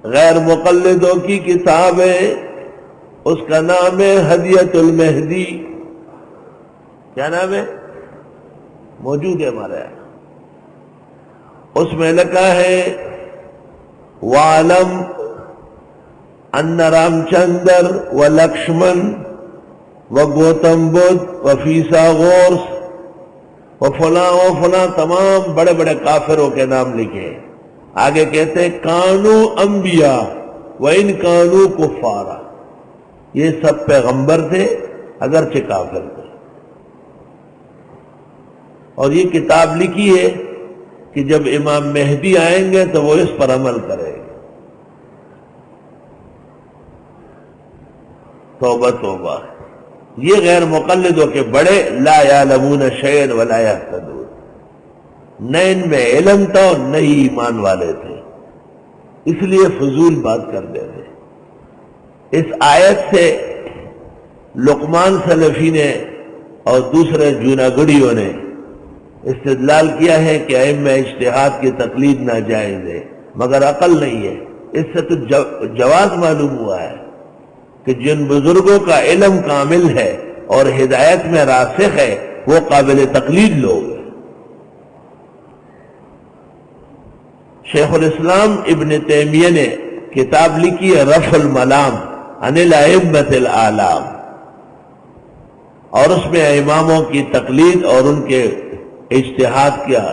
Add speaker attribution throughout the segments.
Speaker 1: غیر مقلدوں کی کتاب ہے، اس کا نام ہے ہدیۃ المہدی۔ کیا نام ہے؟ موجود ہے ہمارے یہاں۔ اس میں لکھا ہے وَعْلَمْ أَنَّ رامچندر و لکشمن و گوتم بدھ و فیثاغورس و فلاں تمام بڑے بڑے کافروں کے نام لکھے ہیں۔ آگے کہتے ہیں کانو انبیاء و ان کانو کفارا، یہ سب پیغمبر تھے اگرچہ کافر تھے۔ اور یہ کتاب لکھی ہے کہ جب امام مہدی آئیں گے تو وہ اس پر عمل کریں گے۔ توبہ توبہ، یہ غیر مقلدوں کے بڑے لا یعلمون شیئا ولا یہتدون، نہ ان میں علم تھا اور نہ ہی ایمان والے تھے، اس لیے فضول بات کرتے تھے۔ اس آیت سے لقمان سلفی نے اور دوسرے جوناگڑیوں نے استدلال کیا ہے کہ ائمہ اجتہاد کی تقلید ناجائز ہے، مگر عقل نہیں ہے۔ اس سے تو جواز معلوم ہوا ہے کہ جن بزرگوں کا علم کامل ہے اور ہدایت میں راسخ ہے وہ قابل تقلید لوگ ہیں۔ شیخ الاسلام ابن تیمیہ نے کتاب لکھی ہے رفع الملام عن الائمۃ الاعلام، اور اس میں اماموں کی تقلید اور ان کے اجتہاد کا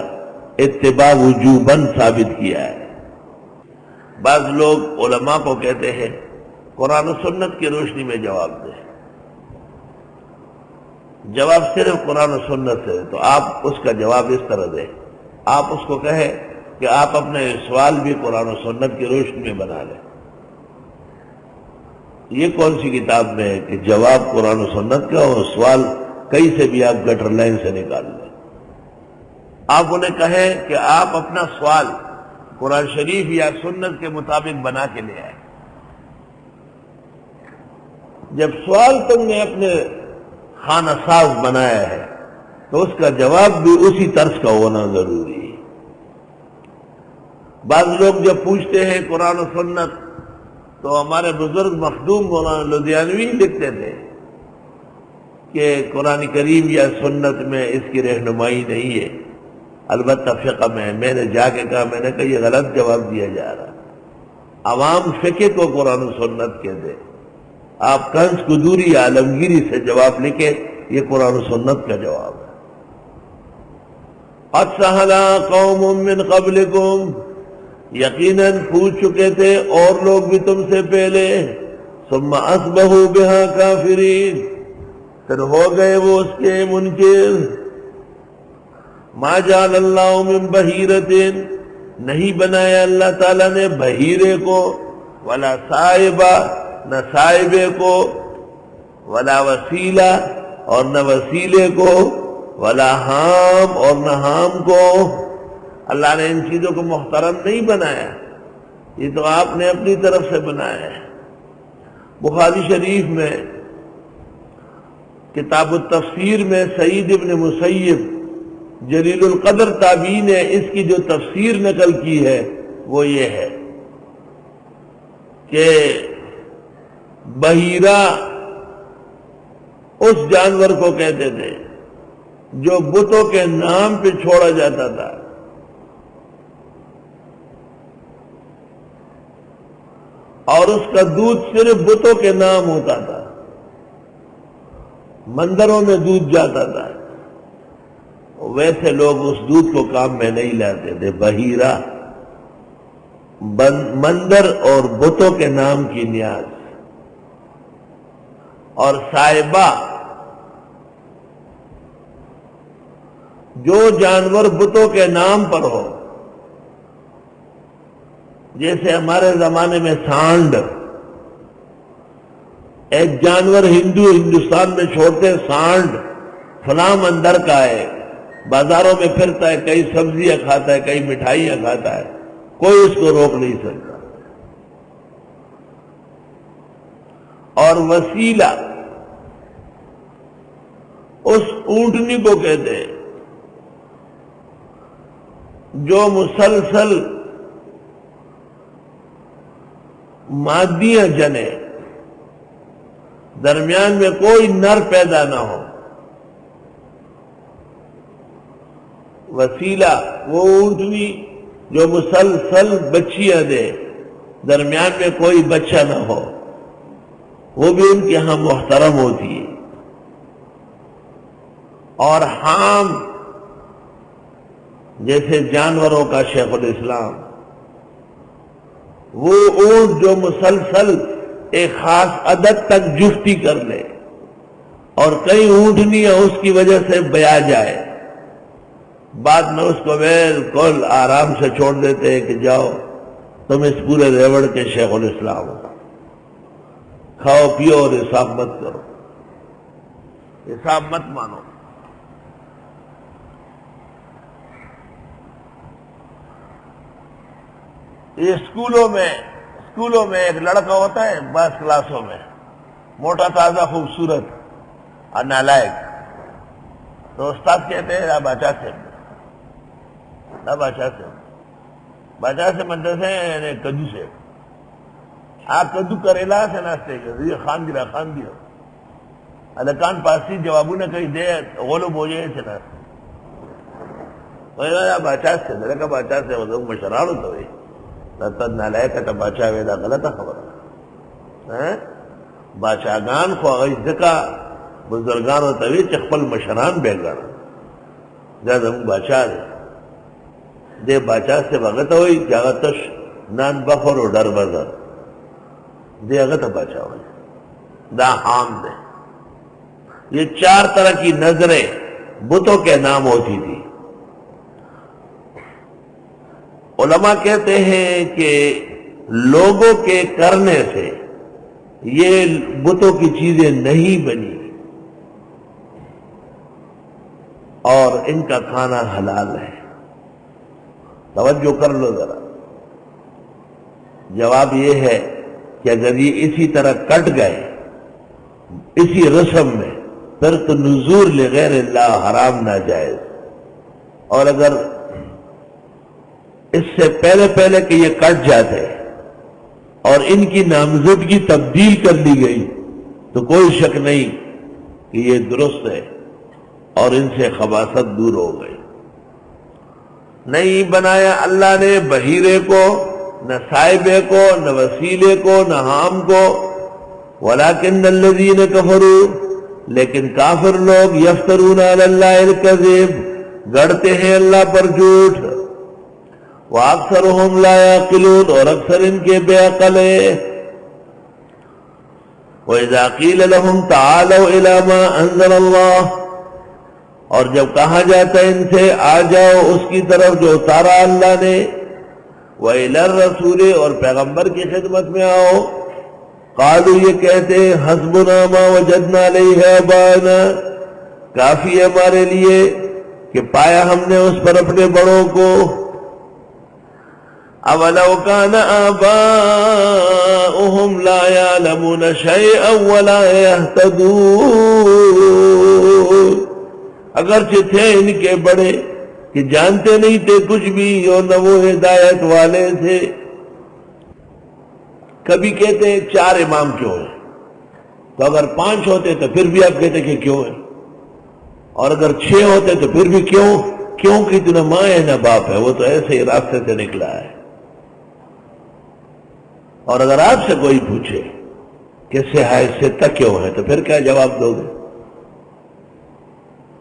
Speaker 1: اتباع وجوباً ثابت کیا ہے۔ بعض لوگ علماء کو کہتے ہیں قرآن و سنت کی روشنی میں جواب دیں، جواب صرف قرآن و سنت سے، تو آپ اس کا جواب اس طرح دیں، آپ اس کو کہیں کہ آپ اپنے سوال بھی قرآن و سنت کی روشنی میں بنا لیں۔ یہ کون سی کتاب میں ہے کہ جواب قرآن و سنت کا اور سوال کہیں سے بھی آپ گٹر لائن سے نکال لیں؟ آپ انہیں کہیں کہ آپ اپنا سوال قرآن شریف یا سنت کے مطابق بنا کے لے آئے۔ جب سوال تم نے اپنے خانہ ساز بنایا ہے تو اس کا جواب بھی اسی طرز کا ہونا ضروری ہے۔ بعض لوگ جب پوچھتے ہیں قرآن و سنت تو ہمارے بزرگ مخدوم مولانا لدھیانوی لکھتے تھے کہ قرآن کریم یا سنت میں اس کی رہنمائی نہیں ہے، البتہ فقہ میں نے جا کے کہا، میں نے کہا یہ غلط جواب دیا جا رہا، عوام فقہ کو قرآن و سنت کہتے، آپ کنز قدوری عالمگیری سے جواب لکھے، یہ قرآن و سنت کا جواب ہے۔ قد سہلا قوم من قبلکم، یقیناً پوچھ چکے تھے اور لوگ بھی تم سے پہلے، ثم اصبحوا بہا کافرین، پھر ہو گئے وہ اس کے منکر۔ ما جعل اللہ من بحیرۃ، نہیں بنایا اللہ تعالیٰ نے بحیرے کو، ولا صائبہ، نہ صائبے کو، ولا وسیلہ اور نہ وسیلے کو، ولا حام اور نہ حام کو۔ اللہ نے ان چیزوں کو محترم نہیں بنایا، یہ تو آپ نے اپنی طرف سے بنایا ہے۔ بخاری شریف میں کتاب التفسیر میں سعید ابن مسیب جلیل القدر تابعی نے اس کی جو تفسیر نقل کی ہے وہ یہ ہے کہ بحیرہ اس جانور کو کہتے تھے جو بتوں کے نام پہ چھوڑا جاتا تھا، اور اس کا دودھ صرف بتوں کے نام ہوتا تھا، مندروں میں دودھ جاتا تھا، ویسے لوگ اس دودھ کو کام میں نہیں لاتے تھے۔ بحیرہ مندر اور بتوں کے نام کی نیاز، اور صائبہ جو جانور بتوں کے نام پر ہو، جیسے ہمارے زمانے میں سانڈ، ایک جانور ہندوستان میں چھوڑتے ہیں، سانڈ فلاں مندر کا ہے، بازاروں میں پھرتا ہے، کئی سبزیاں کھاتا ہے، کئی مٹھائیاں کھاتا ہے، کوئی اس کو روک نہیں سکتا۔ اور وسیلہ اس اونٹنی کو کہتے ہیں جو مسلسل مادیاں جنے، درمیان میں کوئی نر پیدا نہ ہو. وسیلہ وہ اونٹنی جو مسلسل بچیاں دے، درمیان میں کوئی بچہ نہ ہو، وہ بھی ان کے ہاں محترم ہوتی ہے. اور حام جیسے جانوروں کا شیخ الاسلام، وہ اونٹ جو مسلسل ایک خاص عدد تک جفتی کر لے اور کئی اونٹنیاں اس کی وجہ سے بیا جائے، بعد میں اس کو بالکل آرام سے چھوڑ دیتے ہیں کہ جاؤ تم اس پورے ریوڑ کے شیخ الاسلام ہو، کھاؤ پیو اور حساب مت کرو، حساب مت مانو. یہ اسکولوں میں ایک لڑکا ہوتا ہے بعض کلاسوں میں، موٹا تازہ خوبصورت اور نالائق، تو استاد کہتے ہیں بچا سے مدرسے یعنی کدو سے آپ کدو کریلا سے ناستے یہ خان دیا الکان پاسی جوابوں نے کہیں دے غلو بوجھے سے ناستے بچا سے میرے کا بچا سے مطلب مشران ہوتا ہوئی تد نالائکہ تا باچا ویدہ غلطہ خبر باچاگان خو اغیز دکا بزرگان ہوتا ہوئی چخپل مشران بیگانا زیادہ ہم باچا دے باچا سے بغتا ہوئی کہ اغتش نان بخور و ڈر بزر دے اغتا باچا ہوئی دا حام دے. یہ 4 طرح کی نظریں بتوں کے نام ہوتی تھی. علماء کہتے ہیں کہ لوگوں کے کرنے سے یہ بتوں کی چیزیں نہیں بنی اور ان کا کھانا حلال ہے. توجہ کر لو ذرا. جواب یہ ہے کہ اگر یہ اسی طرح کٹ گئے اسی رسم میں پھر تو نذور لغیر اللہ حرام ناجائز، اور اگر اس سے پہلے کہ یہ کٹ جاتے اور ان کی نامزدگی تبدیل کر لی گئی تو کوئی شک نہیں کہ یہ درست ہے اور ان سے خباثت دور ہو گئی. نہیں بنایا اللہ نے بحیرے کو، نہ صاحبے کو، نہ وسیلے کو، نہ حام کو، ولیکن الذین کفروا، لیکن کافر لوگ یفترون علی اللہ الکذب، گڑتے ہیں اللہ پر جھوٹ، وَأَكْثَرُهُمْ لَا يَعْقِلُونَ، اور اکثر ان کے بے عقل ہیں. وَإِذَا قِيلَ لَهُمْ تَعَالَوْا إِلَى مَا أَنزَلَ اللَّهُ، اور جب کہا جاتا ہے ان سے آ جاؤ اس کی طرف جو اتارا اللہ نے، وَإِلَى الرَّسُولِ، اور پیغمبر کی خدمت میں آؤ، قالوا یہ کہتے ہیں حسبنا ما وجدنا علیہ آباءنا، کافی ہے ہمارے لیے کہ پایا ہم نے اس پر اپنے بڑوں کو. اولو کان آباؤہم لا یعلمون شیئا ولا یہتدون، اگرچہ تھے ان کے بڑے کہ جانتے نہیں تھے کچھ بھی اور نہ وہ ہدایت والے تھے. کبھی کہتے ہیں 4 امام کیوں ہیں، تو اگر 5 ہوتے تو پھر بھی آپ کہتے کہ کیوں ہیں، اور اگر 6 ہوتے تو پھر بھی کیوں کہ نہ ماں ہے نہ باپ ہے، وہ تو ایسے ہی راستے سے نکلا ہے. اور اگر آپ سے کوئی پوچھے کہ صحائے ستہ کیوں ہے تو پھر کیا جواب دو گے؟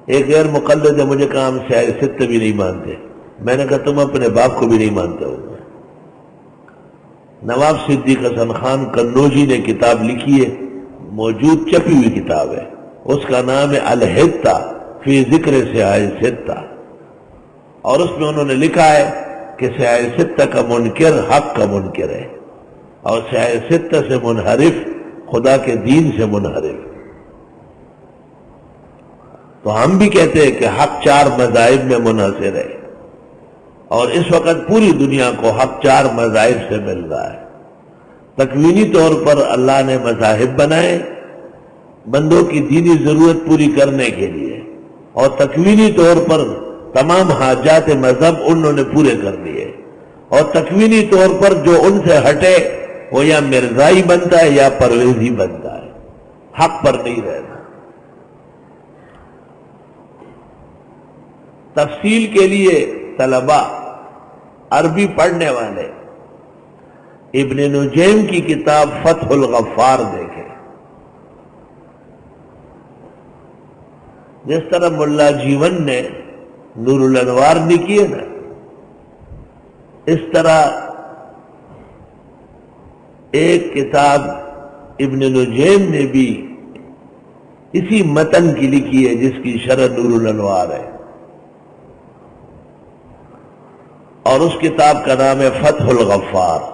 Speaker 1: ایک غیر مقلد نے مجھے کہا ہم صحائے ستہ بھی نہیں مانتے. میں نے کہا تم اپنے باپ کو بھی نہیں مانتے ہو. نواب صدیق حسن خان قنوجی نے کتاب لکھی ہے، موجود چھپی ہوئی کتاب ہے، اس کا نام ہے الحتہ فی ذکر صحائے ستہ، اور اس میں انہوں نے لکھا ہے کہ صحائے ستہ کا منکر حق کا منکر ہے اور صحائے ستہ سے منحرف خدا کے دین سے منحرف. تو ہم بھی کہتے ہیں کہ حق 4 مذاہب میں منحصر ہے، اور اس وقت پوری دنیا کو حق 4 مذاہب سے مل رہا ہے. تکوینی طور پر اللہ نے مذاہب بنائے بندوں کی دینی ضرورت پوری کرنے کے لیے، اور تکوینی طور پر تمام حاجات مذہب انہوں نے پورے کر دیے، اور تکوینی طور پر جو ان سے ہٹے وہ یا مرزائی بنتا ہے یا پرویزی بنتا ہے، حق پر نہیں رہتا۔ تفصیل کے لیے طلباء عربی پڑھنے والے ابن نجیم کی کتاب فتح الغفار دیکھیں۔ جس طرح ملا جیون نے نور الانوار لکھی ہے نا، اس طرح ایک کتاب ابن نجیم نے بھی اسی متن کی لکھی ہے جس کی شرح نور الانوار ہے، اور اس کتاب کا نام ہے فتح الغفار۔